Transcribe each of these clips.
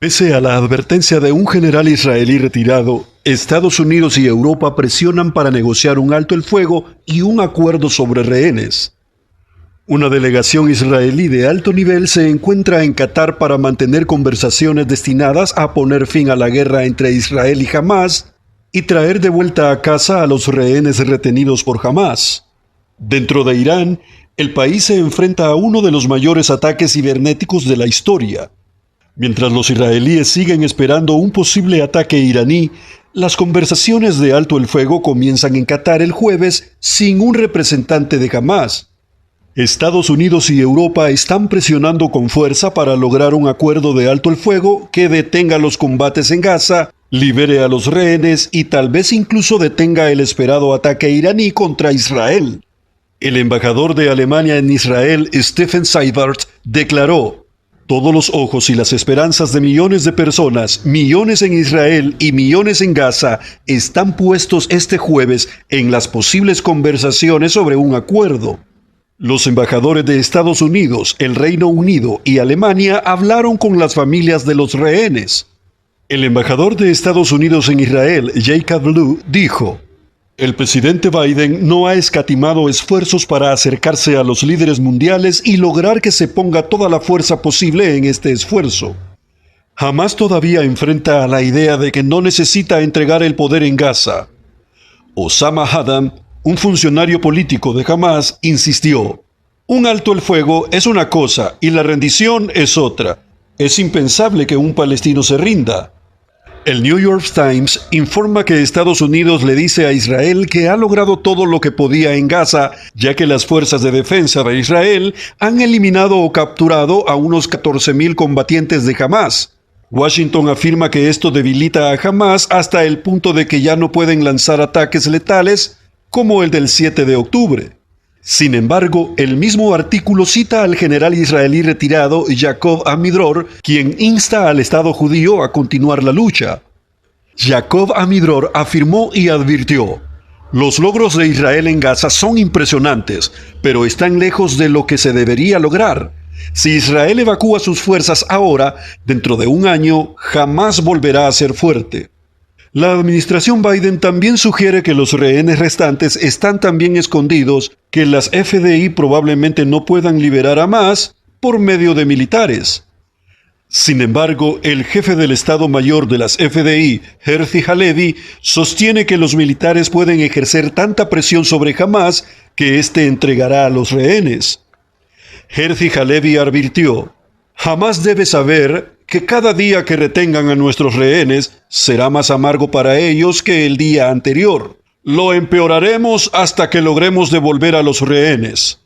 Pese a la advertencia de un general israelí retirado, Estados Unidos y Europa presionan para negociar un alto el fuego y un acuerdo sobre rehenes. Una delegación israelí de alto nivel se encuentra en Qatar para mantener conversaciones destinadas a poner fin a la guerra entre Israel y Hamás y traer de vuelta a casa a los rehenes retenidos por Hamás. Dentro de Irán, el país se enfrenta a uno de los mayores ataques cibernéticos de la historia. Mientras los israelíes siguen esperando un posible ataque iraní, las conversaciones de alto el fuego comienzan en Qatar el jueves sin un representante de Hamás. Estados Unidos y Europa están presionando con fuerza para lograr un acuerdo de alto el fuego que detenga los combates en Gaza, libere a los rehenes y tal vez incluso detenga el esperado ataque iraní contra Israel. El embajador de Alemania en Israel, Steffen Seibert, declaró: todos los ojos y las esperanzas de millones de personas, millones en Israel y millones en Gaza, están puestos este jueves en las posibles conversaciones sobre un acuerdo. Los embajadores de Estados Unidos, el Reino Unido y Alemania hablaron con las familias de los rehenes. El embajador de Estados Unidos en Israel, Jacob Lew, dijo: el presidente Biden no ha escatimado esfuerzos para acercarse a los líderes mundiales y lograr que se ponga toda la fuerza posible en este esfuerzo. Hamás todavía enfrenta a la idea de que no necesita entregar el poder en Gaza. Osama Haddam, un funcionario político de Hamás, insistió: un alto el fuego es una cosa y la rendición es otra. Es impensable que un palestino se rinda. El New York Times informa que Estados Unidos le dice a Israel que ha logrado todo lo que podía en Gaza, ya que las fuerzas de defensa de Israel han eliminado o capturado a unos 14,000 combatientes de Hamás. Washington afirma que esto debilita a Hamás hasta el punto de que ya no pueden lanzar ataques letales como el del 7 de octubre. Sin embargo, el mismo artículo cita al general israelí retirado Yaakov Amidror, quien insta al Estado judío a continuar la lucha. Yaakov Amidror afirmó y advirtió: los logros de Israel en Gaza son impresionantes, pero están lejos de lo que se debería lograr. Si Israel evacúa sus fuerzas ahora, dentro de un año, jamás volverá a ser fuerte. La administración Biden también sugiere que los rehenes restantes están tan bien escondidos que las FDI probablemente no puedan liberar a más por medio de militares. Sin embargo, el jefe del Estado Mayor de las FDI, Herzi Halevi, sostiene que los militares pueden ejercer tanta presión sobre Hamás que éste entregará a los rehenes. Herzi Halevi advirtió: Hamás debe saber que cada día que retengan a nuestros rehenes será más amargo para ellos que el día anterior. Lo empeoraremos hasta que logremos devolver a los rehenes.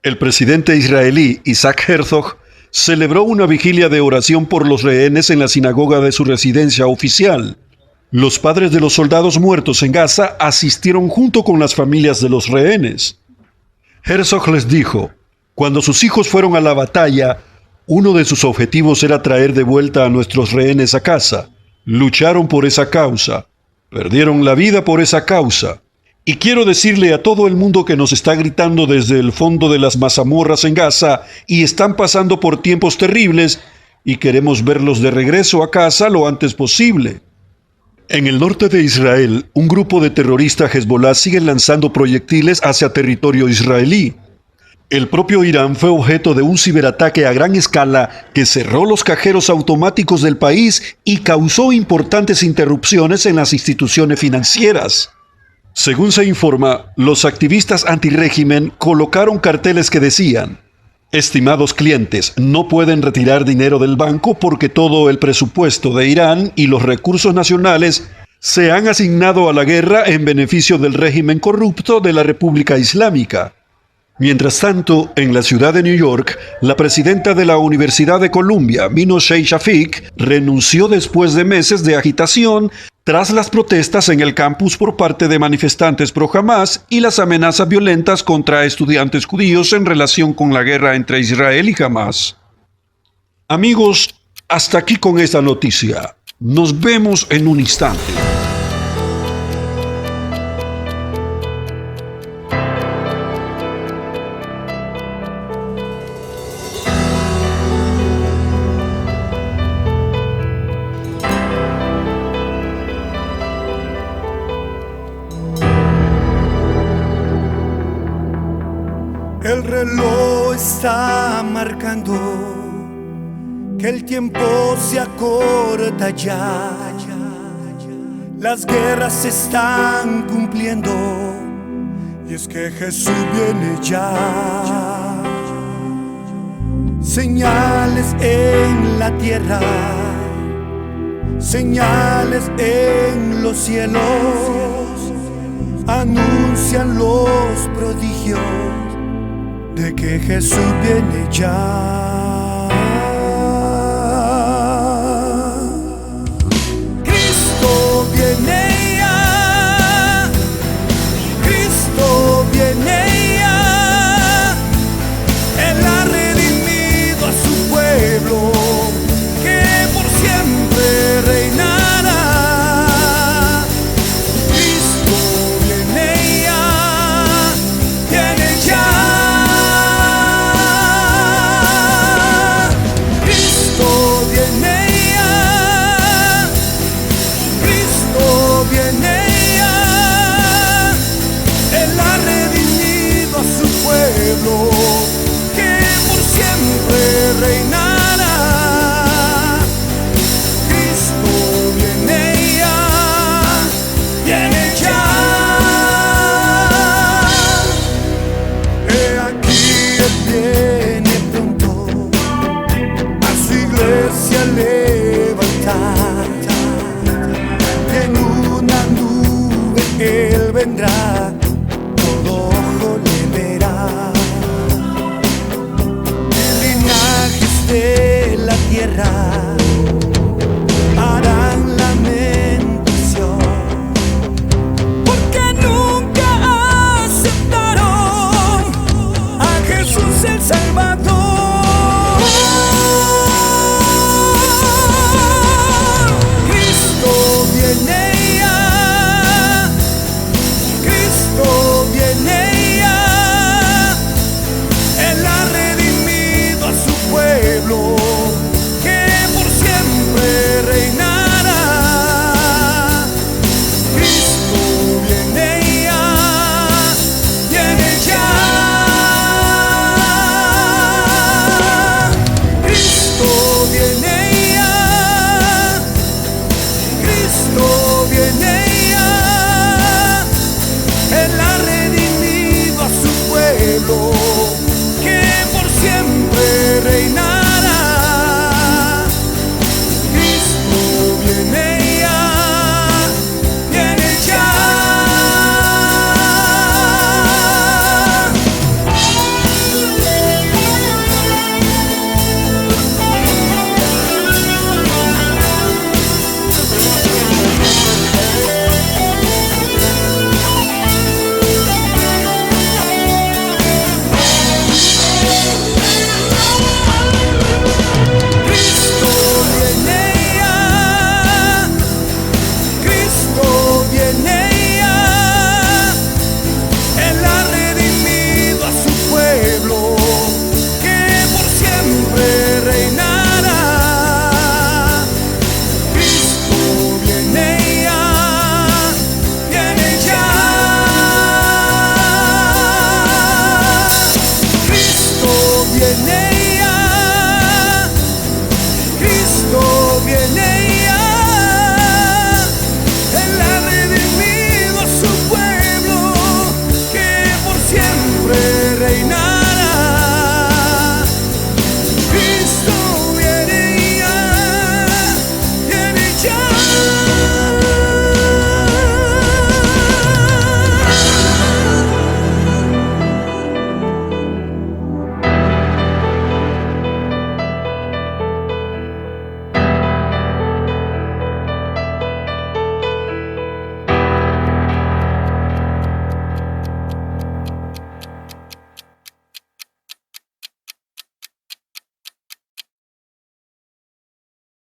El presidente israelí Isaac Herzog celebró una vigilia de oración por los rehenes en la sinagoga de su residencia oficial. Los padres de los soldados muertos en Gaza asistieron junto con las familias de los rehenes. Herzog les dijo: cuando sus hijos fueron a la batalla, uno de sus objetivos era traer de vuelta a nuestros rehenes a casa. Lucharon por esa causa. Perdieron la vida por esa causa. Y quiero decirle a todo el mundo que nos está gritando desde el fondo de las mazamorras en Gaza y están pasando por tiempos terribles y queremos verlos de regreso a casa lo antes posible. En el norte de Israel, un grupo de terroristas Hezbollah sigue lanzando proyectiles hacia territorio israelí. El propio Irán fue objeto de un ciberataque a gran escala que cerró los cajeros automáticos del país y causó importantes interrupciones en las instituciones financieras. Según se informa, los activistas antirrégimen colocaron carteles que decían: estimados clientes, no pueden retirar dinero del banco porque todo el presupuesto de Irán y los recursos nacionales se han asignado a la guerra en beneficio del régimen corrupto de la República Islámica. Mientras tanto, en la ciudad de New York, la presidenta de la Universidad de Columbia, Minoshei Shafik, renunció después de meses de agitación tras las protestas en el campus por parte de manifestantes pro-Hamás y las amenazas violentas contra estudiantes judíos en relación con la guerra entre Israel y Hamás. Amigos, hasta aquí con esta noticia. Nos vemos en un instante. El reloj está marcando que el tiempo se acorta ya. Las guerras se están cumpliendo y es que Jesús viene ya. Señales en la tierra, señales en los cielos, anuncian los prodigios de que Jesús viene ya. Cristo viene ya, Cristo viene ya. Él ha redimido a su pueblo, que por siempre reinará. Cristo viene ya, viene ya. Que por siempre reinará. Cristo viene ya, viene ya. He aquí Él viene pronto a su iglesia levantar.